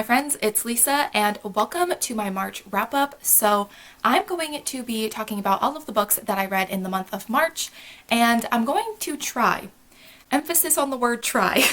my friends, it's Lisa and welcome to my March wrap up. So I'm going to be talking about all of the books that I read in the month of March, and I'm going to try, emphasis on the word try,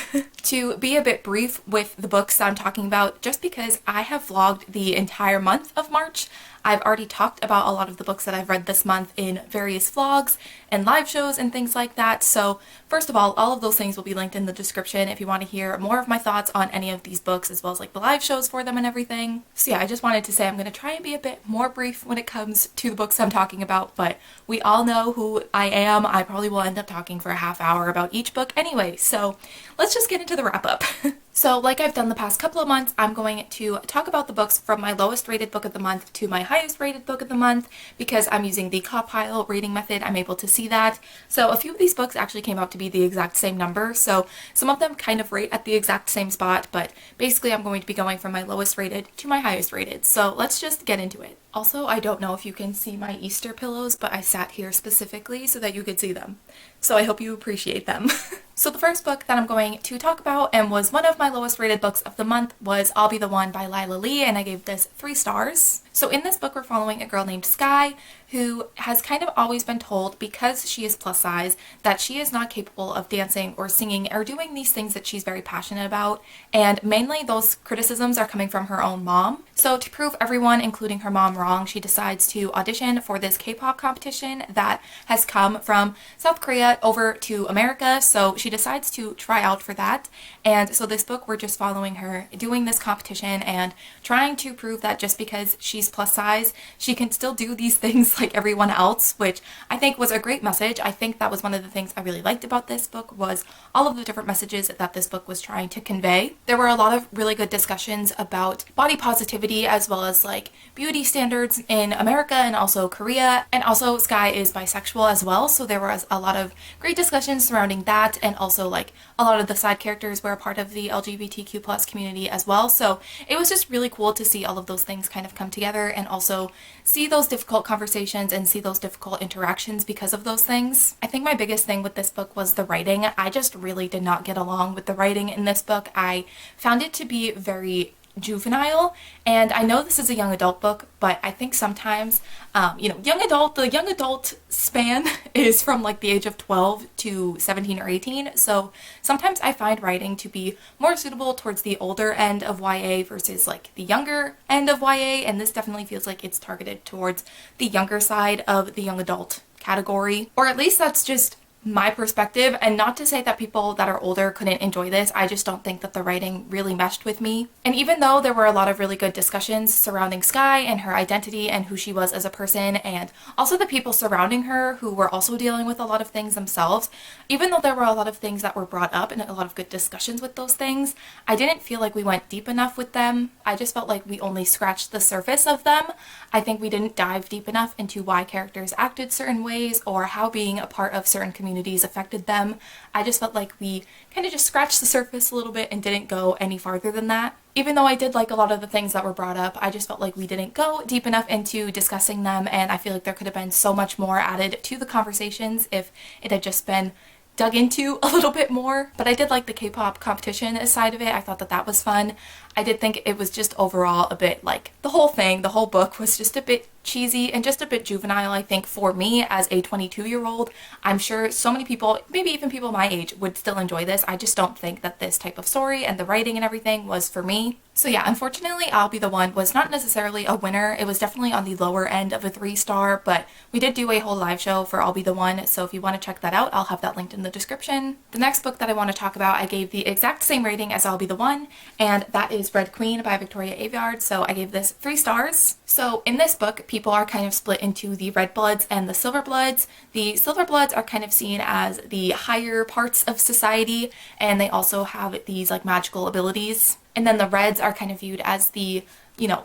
to be a bit brief with the books that I'm talking about just because I have vlogged the entire month of March. I've already talked about a lot of the books that I've read this month in various vlogs and live shows and things like that. So first of all of those things will be linked in the description if you want to hear more of my thoughts on any of these books as well as like the live shows for them and everything. So yeah, I just wanted to say I'm going to try and be a bit more brief when it comes to the books I'm talking about, but we all know who I am. I probably will end up talking for a half hour about each book anyway. So let's just get into the wrap up. So like I've done the past couple of months, I'm going to talk about the books from my lowest rated book of the month to my highest rated book of the month because I'm using the compile rating method. I'm able to see that. So a few of these books actually came out to be the exact same number. So some of them kind of rate at the exact same spot, but basically I'm going to be going from my lowest rated to my highest rated. So let's just get into it. Also, I don't know if you can see my Easter pillows, but I sat here specifically so that you could see them. So I hope you appreciate them. So the first book that I'm going to talk about and was one of my lowest rated books of the month was I'll Be the One by Lila Lee, and I gave this 3 stars. So in this book we're following a girl named Sky who has kind of always been told because she is plus size that she is not capable of dancing or singing or doing these things that she's very passionate about, and mainly those criticisms are coming from her own mom. So to prove everyone, including her mom, wrong, she decides to audition for this K-pop competition that has come from South Korea over to America. So she decides to try out for that, and so this book we're just following her doing this competition and trying to prove that just because she's plus size she can still do these things like everyone else, which I think was a great message. I think that was one of the things I really liked about this book, was all of the different messages that this book was trying to convey. There were a lot of really good discussions about body positivity as well as like beauty standards in America and also Korea, and also Sky is bisexual as well, so there was a lot of great discussions surrounding that, and also like a lot of the side characters were a part of the LGBTQ plus community as well. So it was just really cool to see all of those things kind of come together and also see those difficult conversations and see those difficult interactions because of those things. I think my biggest thing with this book was the writing. I just really did not get along with the writing in this book. I found it to be very juvenile, and I know this is a young adult book, but I think sometimes the young adult span is from like the age of 12 to 17 or 18, so sometimes I find writing to be more suitable towards the older end of YA versus like the younger end of YA, and this definitely feels like it's targeted towards the younger side of the young adult category, or at least that's just my perspective. And not to say that people that are older couldn't enjoy this, I just don't think that the writing really meshed with me. And even though there were a lot of really good discussions surrounding Sky and her identity and who she was as a person, and also the people surrounding her who were also dealing with a lot of things themselves, even though there were a lot of things that were brought up and a lot of good discussions with those things, I didn't feel like we went deep enough with them. I just felt like we only scratched the surface of them. I think we didn't dive deep enough into why characters acted certain ways or how being a part of certain communities affected them. I just felt like we kind of just scratched the surface a little bit and didn't go any farther than that. Even though I did like a lot of the things that were brought up, I just felt like we didn't go deep enough into discussing them, and I feel like there could have been so much more added to the conversations if it had just been dug into a little bit more. But I did like the K-pop competition side of it. I thought that that was fun. I did think it was just overall a bit like the whole book was just a bit cheesy and just a bit juvenile, I think, for me as a 22-year-old. I'm sure so many people, maybe even people my age, would still enjoy this. I just don't think that this type of story and the writing and everything was for me. So yeah, unfortunately, I'll Be the One was not necessarily a winner. It was definitely on the lower end of a 3-star, but we did do a whole live show for I'll Be the One, so if you want to check that out, I'll have that linked in the description. The next book that I want to talk about, I gave the exact same rating as I'll Be the One, and that is Red Queen by Victoria Aveyard, so I gave this 3 stars. So in this book, people are kind of split into the Red Bloods and the Silver Bloods. The Silver Bloods are kind of seen as the higher parts of society, and they also have these like magical abilities. And then the Reds are kind of viewed as the,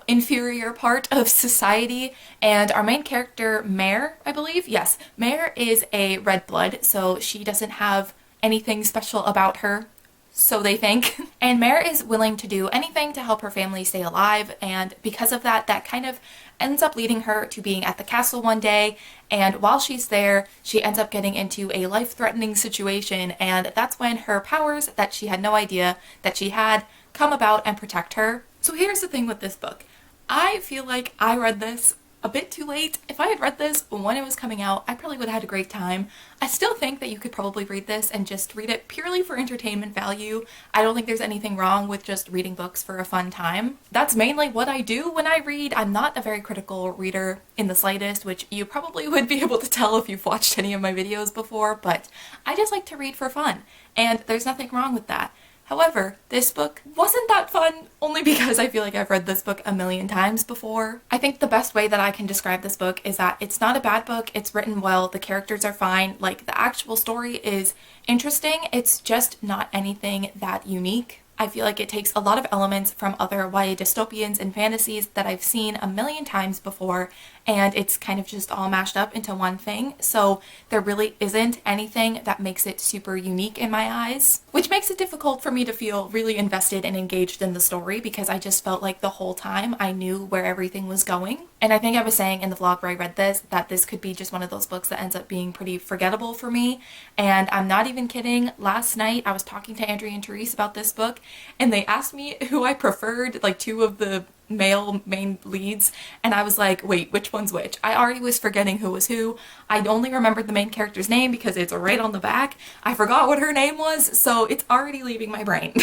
inferior part of society. And our main character, Mare, I believe, yes, Mare is a Red Blood, so she doesn't have anything special about her. So they think. And Mare is willing to do anything to help her family stay alive, and because of that, that kind of ends up leading her to being at the castle one day, and while she's there, she ends up getting into a life-threatening situation, and that's when her powers that she had no idea that she had come about and protect her. So here's the thing with this book. I feel like I read this a bit too late. If I had read this when it was coming out, I probably would have had a great time. I still think that you could probably read this and just read it purely for entertainment value. I don't think there's anything wrong with just reading books for a fun time. That's mainly what I do when I read. I'm not a very critical reader in the slightest, which you probably would be able to tell if you've watched any of my videos before, but I just like to read for fun, and there's nothing wrong with that. However, this book wasn't that fun, only because I feel like I've read this book a million times before. I think the best way that I can describe this book is that it's not a bad book, it's written well, the characters are fine, like the actual story is interesting, it's just not anything that unique. I feel like it takes a lot of elements from other YA dystopians and fantasies that I've seen a million times before, and it's kind of just all mashed up into one thing, so there really isn't anything that makes it super unique in my eyes, which makes it difficult for me to feel really invested and engaged in the story because I just felt like the whole time I knew where everything was going. And I think I was saying in the vlog where I read this that this could be just one of those books that ends up being pretty forgettable for me, and I'm not even kidding. Last night I was talking to Andrea and Therese about this book, and they asked me who I preferred, like two of the male main leads, and I was like, wait, which one's which? I already was forgetting who was who. I only remembered the main character's name because it's right on the back. I forgot what her name was, so it's already leaving my brain.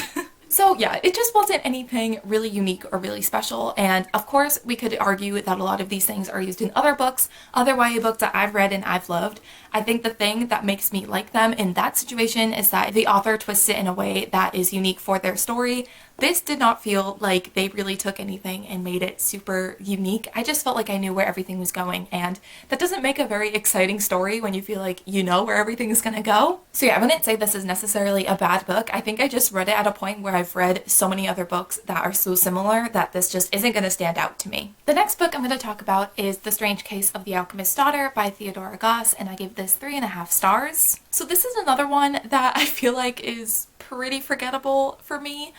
So yeah, it just wasn't anything really unique or really special, and of course we could argue that a lot of these things are used in other books, other YA books that I've read and I've loved. I think the thing that makes me like them in that situation is that the author twists it in a way that is unique for their story. This did not feel like they really took anything and made it super unique. I just felt like I knew where everything was going, and that doesn't make a very exciting story when you feel like you know where everything is gonna go. So yeah, I wouldn't say this is necessarily a bad book. I think I just read it at a point where I've read so many other books that are so similar that this just isn't gonna stand out to me. The next book I'm gonna talk about is The Strange Case of the Alchemist's Daughter by Theodora Goss, and I gave this 3.5 stars. So this is another one that I feel like is pretty forgettable for me.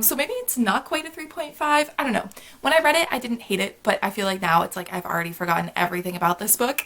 So maybe it's not quite a 3.5. I don't know. When I read it, I didn't hate it, but I feel like now it's like I've already forgotten everything about this book.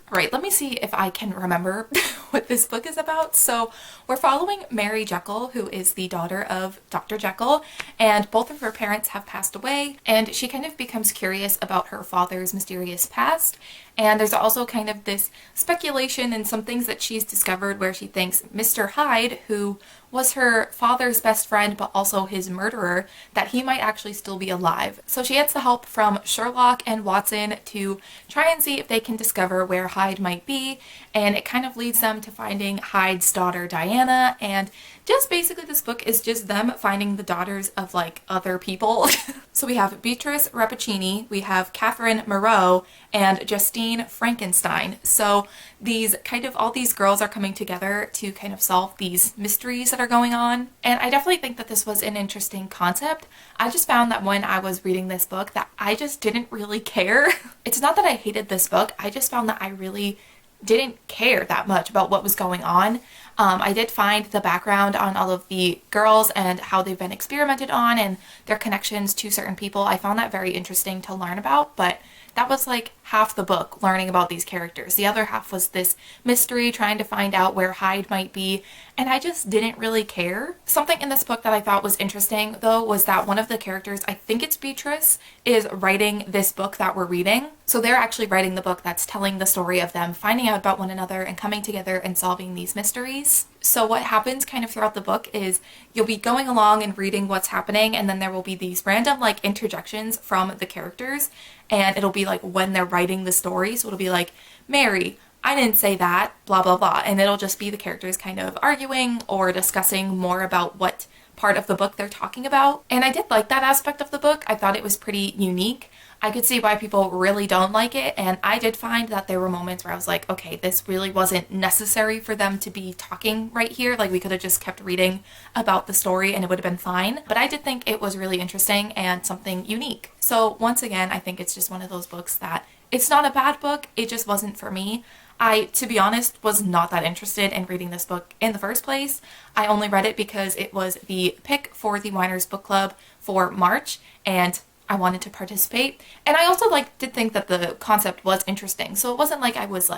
Right, let me see if I can remember what this book is about. So we're following Mary Jekyll, who is the daughter of Dr. Jekyll, and both of her parents have passed away, and she kind of becomes curious about her father's mysterious past. And there's also kind of this speculation and some things that she's discovered where she thinks Mr. Hyde, who was her father's best friend but also his murderer, that he might actually still be alive. So she gets the help from Sherlock and Watson to try and see if they can discover where Hyde might be, and it kind of leads them to finding Hyde's daughter Diana, and just basically this book is just them finding the daughters of like other people. So we have Beatrice Rappaccini, we have Catherine Moreau, and Justine Frankenstein. So these kind of all these girls are coming together to kind of solve these mysteries that are going on. And I definitely think that this was an interesting concept. I just found that when I was reading this book that I just didn't really care. It's not that I hated this book, I just found that I really didn't care that much about what was going on. I did find the background on all of the girls and how they've been experimented on and their connections to certain people. I found that very interesting to learn about, but that was like half the book, learning about these characters. The other half was this mystery, trying to find out where Hyde might be, and I just didn't really care. Something in this book that I thought was interesting, though, was that one of the characters, I think it's Beatrice, is writing this book that we're reading. So they're actually writing the book that's telling the story of them finding out about one another and coming together and solving these mysteries. So what happens kind of throughout the book is you'll be going along and reading what's happening, and then there will be these random like interjections from the characters, and it'll be like when they're writing the story. So it'll be like, Mary, I didn't say that, blah, blah, blah. And it'll just be the characters kind of arguing or discussing more about what part of the book they're talking about. And I did like that aspect of the book. I thought it was pretty unique. I could see why people really don't like it, and I did find that there were moments where I was like, okay, this really wasn't necessary for them to be talking right here. Like, we could have just kept reading about the story and it would have been fine. But I did think it was really interesting and something unique. So once again, I think it's just one of those books that it's not a bad book, it just wasn't for me. I, to be honest, was not that interested in reading this book in the first place. I only read it because it was the pick for the Winers Book Club for March, and I wanted to participate. And I also did think that the concept was interesting. So it wasn't like I was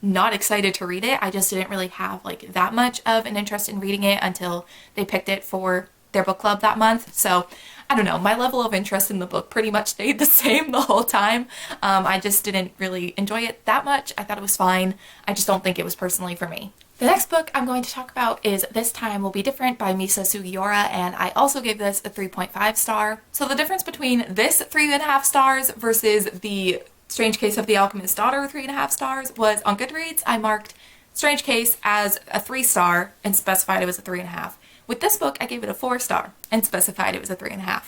not excited to read it. I just didn't really have that much of an interest in reading it until they picked it for their book club that month. So I don't know, my level of interest in the book pretty much stayed the same the whole time. I just didn't really enjoy it that much. I thought it was fine. I just don't think it was personally for me. The next book I'm going to talk about is This Time Will Be Different by Misa Sugiura, and I also gave this a 3.5 star. So the difference between this 3.5 stars versus the Strange Case of the Alchemist's Daughter 3.5 stars was on Goodreads, I marked Strange Case as a 3 star and specified it was a 3.5. With this book, I gave it a 4 star and specified it was a 3.5.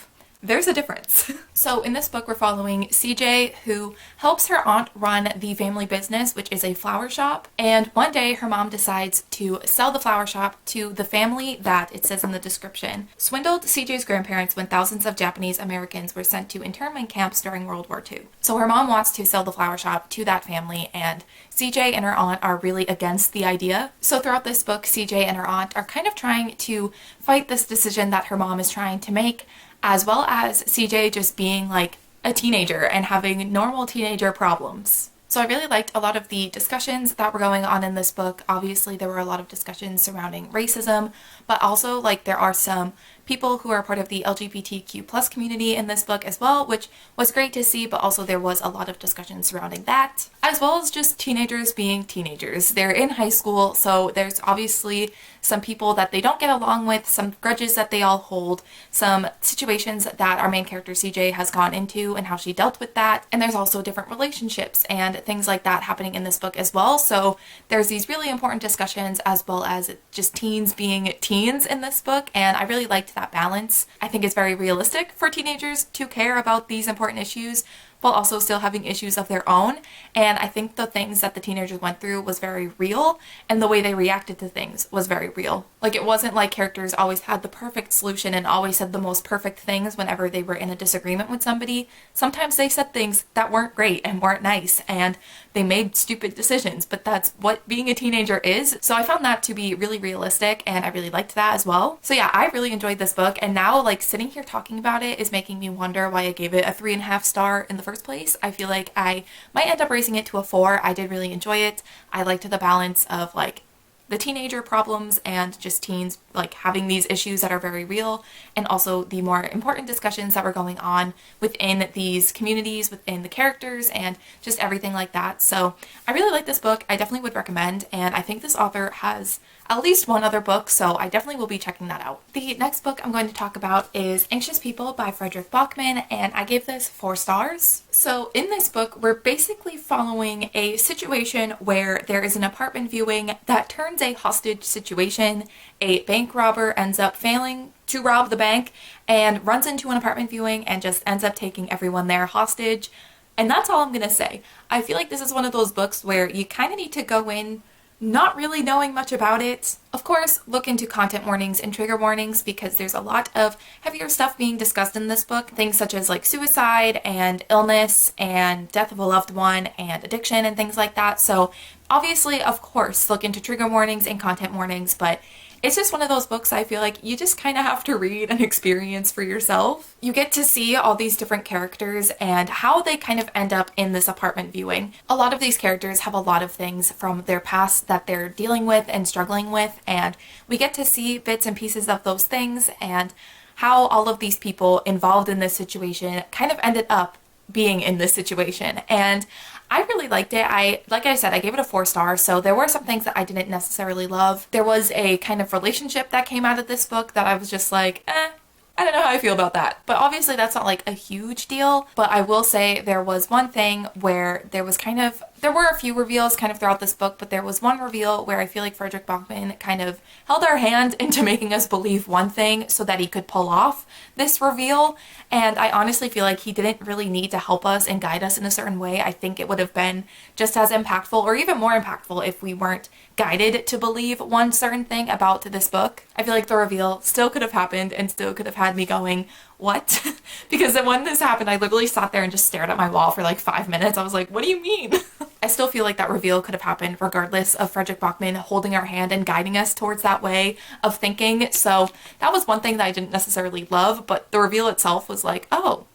There's a difference. So in this book, we're following CJ, who helps her aunt run the family business, which is a flower shop. And one day her mom decides to sell the flower shop to the family that, it says in the description, swindled CJ's grandparents when thousands of Japanese Americans were sent to internment camps during World War II. So her mom wants to sell the flower shop to that family, and CJ and her aunt are really against the idea. So throughout this book, CJ and her aunt are kind of trying to fight this decision that her mom is trying to make, as well as CJ just being a teenager and having normal teenager problems. So I really liked a lot of the discussions that were going on in this book. Obviously, there were a lot of discussions surrounding racism, but also there are some people who are part of the LGBTQ plus community in this book as well, which was great to see, but also there was a lot of discussion surrounding that, as well as just teenagers being teenagers. They're in high school, so there's obviously some people that they don't get along with, some grudges that they all hold, some situations that our main character CJ has gone into and how she dealt with that, and there's also different relationships and things like that happening in this book as well. So there's these really important discussions as well as just teens being teens in this book, and I really liked that balance. I think it's very realistic for teenagers to care about these important issues while also still having issues of their own. And I think the things that the teenagers went through was very real, and the way they reacted to things was very real. It wasn't like characters always had the perfect solution and always said the most perfect things whenever they were in a disagreement with somebody. Sometimes they said things that weren't great and weren't nice, and they made stupid decisions, but that's what being a teenager is. So I found that to be really realistic, and I really liked that as well. So yeah, I really enjoyed this book, and now sitting here talking about it is making me wonder why I gave it a 3.5 star in the first place. I feel like I might end up raising it to a 4. I did really enjoy it. I liked the balance of the teenager problems and just teens having these issues that are very real, and also the more important discussions that were going on within these communities, within the characters, and just everything like that. So I really like this book. I definitely would recommend, and I think this author has at least one other book, so I definitely will be checking that out. The next book I'm going to talk about is Anxious People by Frederick Bachman, and I gave this 4 stars. So in this book, we're basically following a situation where there is an apartment viewing that turns a hostage situation. A bank robber ends up failing to rob the bank and runs into an apartment viewing and just ends up taking everyone there hostage. And that's all I'm gonna say. I feel like this is one of those books where you kind of need to go in not really knowing much about it. Of course, look into content warnings and trigger warnings because there's a lot of heavier stuff being discussed in this book. Things such as suicide and illness and death of a loved one and addiction and things like that. So obviously, of course, look into trigger warnings and content warnings, but it's just one of those books I feel like you just kind of have to read and experience for yourself. You get to see all these different characters and how they kind of end up in this apartment viewing. A lot of these characters have a lot of things from their past that they're dealing with and struggling with, and we get to see bits and pieces of those things and how all of these people involved in this situation kind of ended up being in this situation. And I really liked it. Like I said, I gave it a 4 star, so there were some things that I didn't necessarily love. There was a kind of relationship that came out of this book that I was just I don't know how I feel about that. But obviously that's not a huge deal, but I will say there was one thing where there were a few reveals kind of throughout this book, but there was one reveal where I feel like Frederick Bachman kind of held our hand into making us believe one thing so that he could pull off this reveal, and I honestly feel like he didn't really need to help us and guide us in a certain way. I think it would have been just as impactful or even more impactful if we weren't guided to believe one certain thing about this book. I feel like the reveal still could have happened and still could have had me going, what? Because when this happened, I literally sat there and just stared at my wall for 5 minutes. I was like, what do you mean? I still feel like that reveal could have happened regardless of Frederick Bachman holding our hand and guiding us towards that way of thinking. So that was one thing that I didn't necessarily love, but the reveal itself was like, oh,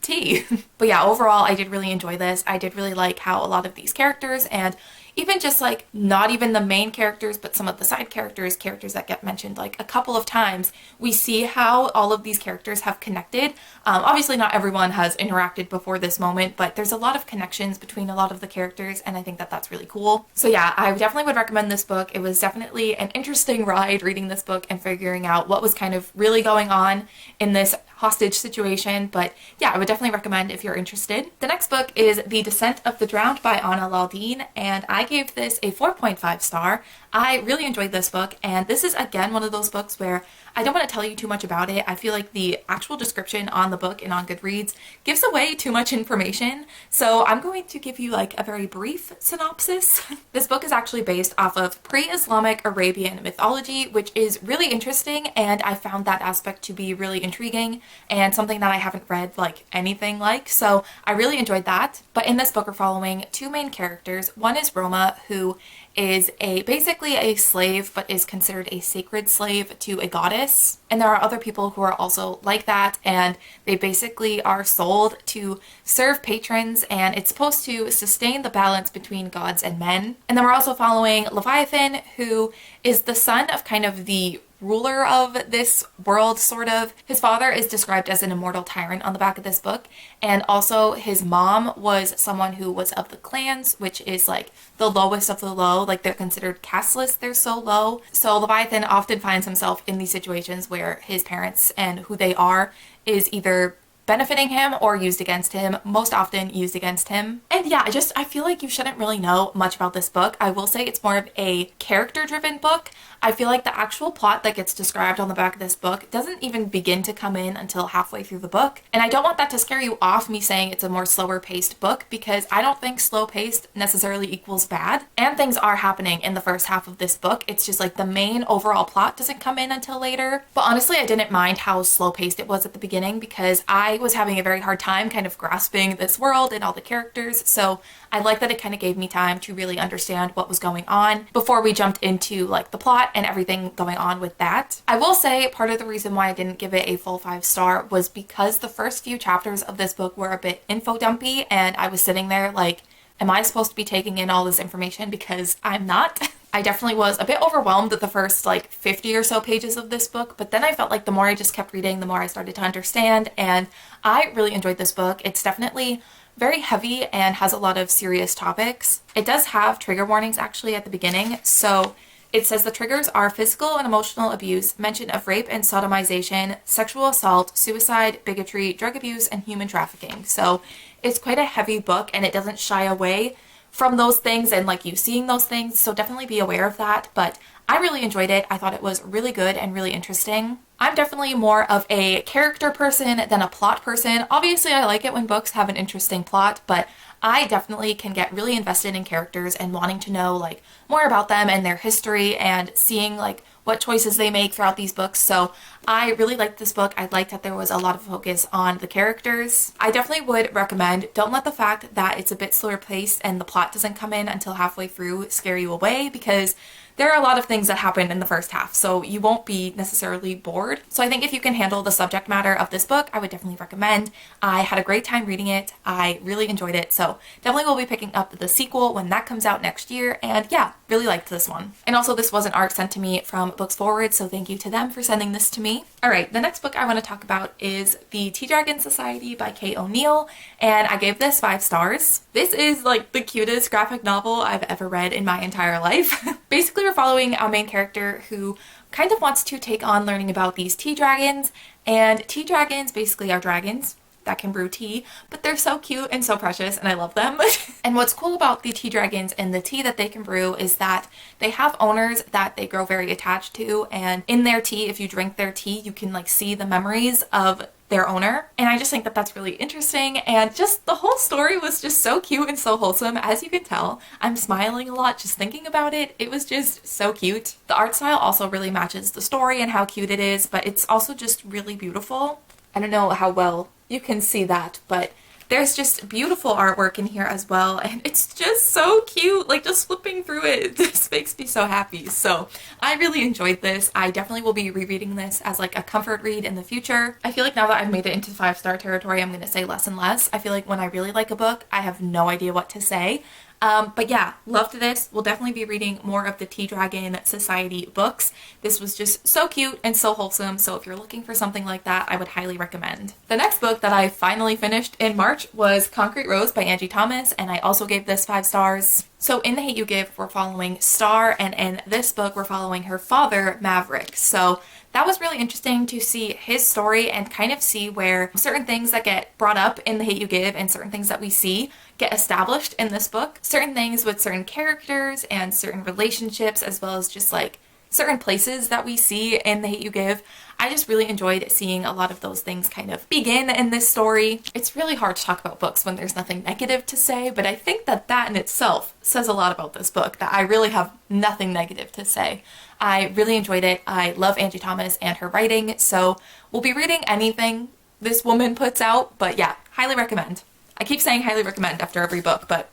tea. But yeah, overall, I did really enjoy this. I did really like how a lot of these characters, and even just like not even the main characters, but some of the side characters, characters that get mentioned like a couple of times, we see how all of these characters have connected. Obviously not everyone has interacted before this moment, but there's a lot of connections between a lot of the characters, and I think that that's really cool. So yeah, I definitely would recommend this book. It was definitely an interesting ride reading this book and figuring out what was kind of really going on in this hostage situation, but yeah, I would definitely recommend if you're interested. The next book is The Descent of the Drowned by Anna Laldine, and I gave this a 4.5 star. I really enjoyed this book, and this is again one of those books where I don't want to tell you too much about it. I feel like the actual description on the book and on Goodreads gives away too much information, so I'm going to give you like a very brief synopsis. This book is actually based off of pre-Islamic Arabian mythology, which is really interesting, and I found that aspect to be really intriguing and something that I haven't read like anything like, so I really enjoyed that. But in this book we're following two main characters. One is Roma, who is basically a slave, but is considered a sacred slave to a goddess. And there are other people who are also like that, and they basically are sold to serve patrons, and it's supposed to sustain the balance between gods and men. And then we're also following Leviathan, who is the son of kind of the ruler of this world, sort of. His father is described as an immortal tyrant on the back of this book, and also his mom was someone who was of the clans, which is like the lowest of the low, like they're considered casteless, they're so low. So Leviathan often finds himself in these situations where his parents and who they are is either benefiting him or used against him, most often used against him. And yeah, I feel like you shouldn't really know much about this book. I will say it's more of a character-driven book. I feel like the actual plot that gets described on the back of this book doesn't even begin to come in until halfway through the book. And I don't want that to scare you off, me saying it's a more slower paced book, because I don't think slow paced necessarily equals bad. And things are happening in the first half of this book. It's just like the main overall plot doesn't come in until later. But honestly, I didn't mind how slow paced it was at the beginning, because I was having a very hard time kind of grasping this world and all the characters. So I like that it kind of gave me time to really understand what was going on before we jumped into like the plot and everything going on with that. I will say part of the reason why I didn't give it a full 5-star was because the first few chapters of this book were a bit info dumpy, and I was sitting there like, am I supposed to be taking in all this information? Because I'm not. I definitely was a bit overwhelmed at the first like 50 or so pages of this book, but then I felt like the more I just kept reading, the more I started to understand, and I really enjoyed this book. It's definitely very heavy and has a lot of serious topics. It does have trigger warnings actually at the beginning, so it says the triggers are physical and emotional abuse, mention of rape and sodomization, sexual assault, suicide, bigotry, drug abuse, and human trafficking. So it's quite a heavy book, and it doesn't shy away from those things and like you seeing those things, so definitely be aware of that. But I really enjoyed it. I thought it was really good and really interesting. I'm definitely more of a character person than a plot person. Obviously, I like it when books have an interesting plot, but I definitely can get really invested in characters and wanting to know like more about them and their history and seeing like what choices they make throughout these books. So I really liked this book. I liked that there was a lot of focus on the characters. I definitely would recommend, don't let the fact that it's a bit slower paced and the plot doesn't come in until halfway through scare you away, because there are a lot of things that happen in the first half, so you won't be necessarily bored. So I think if you can handle the subject matter of this book, I would definitely recommend. I had a great time reading it. I really enjoyed it, so definitely will be picking up the sequel when that comes out next year, and yeah, really liked this one. And also this was an art sent to me from Books Forward, so thank you to them for sending this to me. Alright, the next book I want to talk about is The Tea Dragon Society by Kate O'Neill, and I gave this 5 stars. This is like the cutest graphic novel I've ever read in my entire life. Basically, we're following our main character who kind of wants to take on learning about these tea dragons, and tea dragons basically are dragons that can brew tea, but they're so cute and so precious, and I love them. And what's cool about the tea dragons and the tea that they can brew is that they have owners that they grow very attached to, and in their tea, if you drink their tea, you can like see the memories of their owner. And I just think that that's really interesting, and just the whole story was just so cute and so wholesome. As you can tell, I'm smiling a lot just thinking about it. It was just so cute. The art style also really matches the story and how cute it is, but it's also just really beautiful. I don't know how well you can see that, but There's just beautiful artwork in here as well, and it's just so cute. Like, just flipping through it just makes me so happy. So I really enjoyed this. I definitely will be rereading this as like a comfort read in the future. I feel like now that I've made it into 5-star territory, I'm gonna say less and less. I feel like when I really like a book, I have no idea what to say. But yeah, loved this. We'll definitely be reading more of the Tea Dragon Society books. This was just so cute and so wholesome, so if you're looking for something like that, I would highly recommend. The next book that I finally finished in March was Concrete Rose by Angie Thomas, and I also gave this 5 stars. So in The Hate U Give, we're following Star, and in this book, we're following her father, Maverick. So that was really interesting to see his story and kind of see where certain things that get brought up in The Hate U Give and certain things that we see get established in this book. Certain things with certain characters and certain relationships, as well as just like certain places that we see in The Hate U Give. I just really enjoyed seeing a lot of those things kind of begin in this story. It's really hard to talk about books when there's nothing negative to say, but I think that that in itself says a lot about this book, that I really have nothing negative to say. I really enjoyed it. I love Angie Thomas and her writing, so we'll be reading anything this woman puts out, but yeah, highly recommend. I keep saying highly recommend after every book, but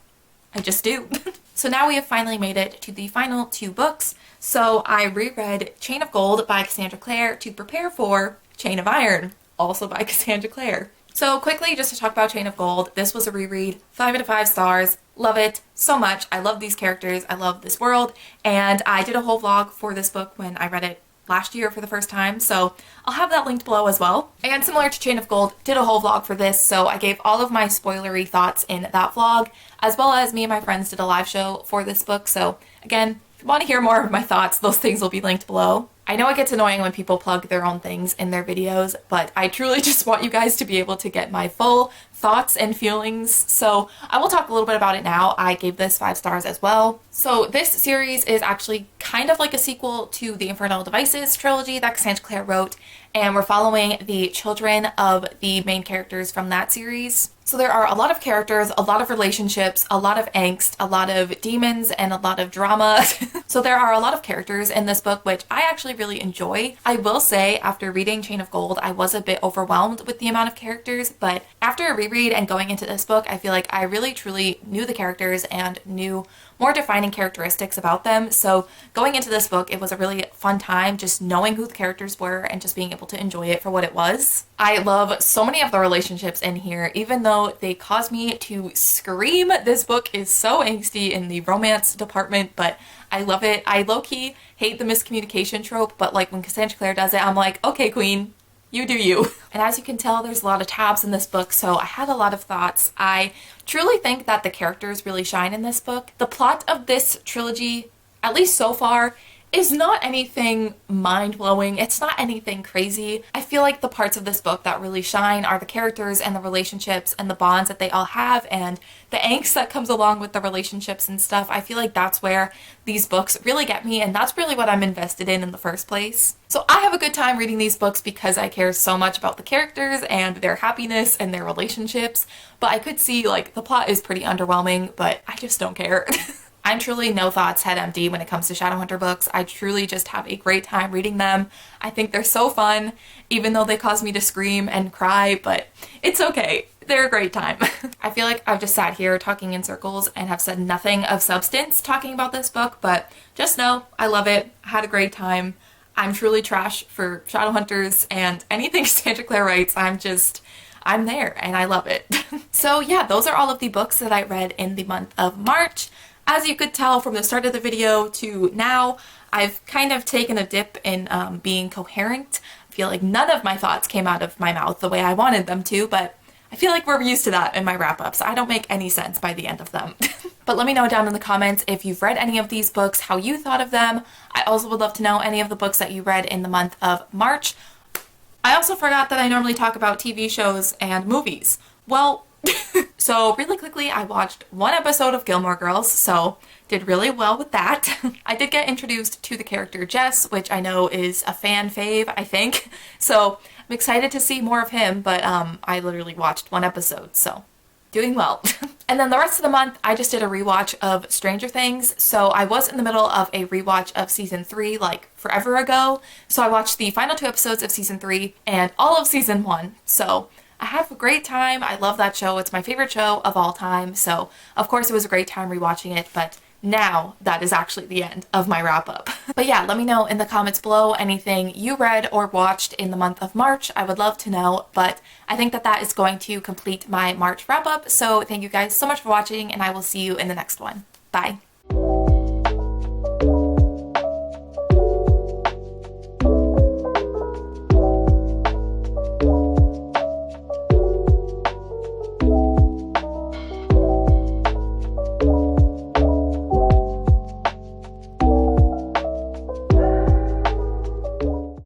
I just do. So now we have finally made it to the final 2 books. So I reread Chain of Gold by Cassandra Clare to prepare for Chain of Iron, also by Cassandra Clare. So quickly, just to talk about Chain of Gold, this was a reread, 5 out of 5 stars. Love it so much. I love these characters. I love this world. And I did a whole vlog for this book when I read it last year for the first time, so I'll have that linked below as well. And similar to Chain of Gold, did a whole vlog for this, so I gave all of my spoilery thoughts in that vlog, as well as me and my friends did a live show for this book. So again, if you want to hear more of my thoughts, those things will be linked below. I know it gets annoying when people plug their own things in their videos, but I truly just want you guys to be able to get my full thoughts and feelings, so I will talk a little bit about it now. I gave this 5 stars as well. So this series is actually kind of like a sequel to the Infernal Devices trilogy that Cassandra Clare wrote, and we're following the children of the main characters from that series. So there are a lot of characters, a lot of relationships, a lot of angst, a lot of demons, and a lot of drama. So there are a lot of characters in this book, which I actually really enjoy. I will say, after reading Chain of Gold, I was a bit overwhelmed with the amount of characters, but after a reread and going into this book, I feel like I really truly knew the characters and knew more defining characteristics about them. So going into this book, it was a really fun time just knowing who the characters were and just being able to enjoy it for what it was. I love so many of the relationships in here, even though they cause me to scream. This book is so angsty in the romance department, but I love it. I low-key hate the miscommunication trope, but like when Cassandra Clare does it, I'm like, okay, queen, you do you. And as you can tell, there's a lot of tabs in this book, so I had a lot of thoughts. I truly think that the characters really shine in this book. The plot of this trilogy, at least so far, is not anything mind-blowing. It's not anything crazy. I feel like the parts of this book that really shine are the characters and the relationships and the bonds that they all have and the angst that comes along with the relationships and stuff. I feel like that's where these books really get me, and that's really what I'm invested in the first place. So I have a good time reading these books because I care so much about the characters and their happiness and their relationships, but I could see like the plot is pretty underwhelming, but I just don't care. I'm truly no thoughts head empty when it comes to Shadowhunter books. I truly just have a great time reading them. I think they're so fun, even though they cause me to scream and cry, but it's okay. They're a great time. I feel like I've just sat here talking in circles and have said nothing of substance talking about this book, but just know I love it. I had a great time. I'm truly trash for Shadowhunters and anything Cassandra Clare writes. I'm there and I love it. So yeah, those are all of the books that I read in the month of March. As you could tell from the start of the video to now, I've kind of taken a dip in being coherent. I feel like none of my thoughts came out of my mouth the way I wanted them to, but I feel like we're used to that in my wrap-ups. I don't make any sense by the end of them. But let me know down in the comments if you've read any of these books, how you thought of them. I also would love to know any of the books that you read in the month of March. I also forgot that I normally talk about TV shows and movies. Well, so really quickly, I watched 1 episode of Gilmore Girls, so did really well with that. I did get introduced to the character Jess, which I know is a fan fave, I think. So I'm excited to see more of him, but I literally watched 1 episode, so doing well. And then the rest of the month, I just did a rewatch of Stranger Things. So I was in the middle of a rewatch of season 3 like forever ago. So I watched the final 2 episodes of season 3 and all of season 1. So I had a great time. I love that show. It's my favorite show of all time. So, of course, it was a great time rewatching it, but now that is actually the end of my wrap up. But yeah, let me know in the comments below anything you read or watched in the month of March. I would love to know, but I think that that is going to complete my March wrap up. So thank you guys so much for watching, and I will see you in the next one. Bye.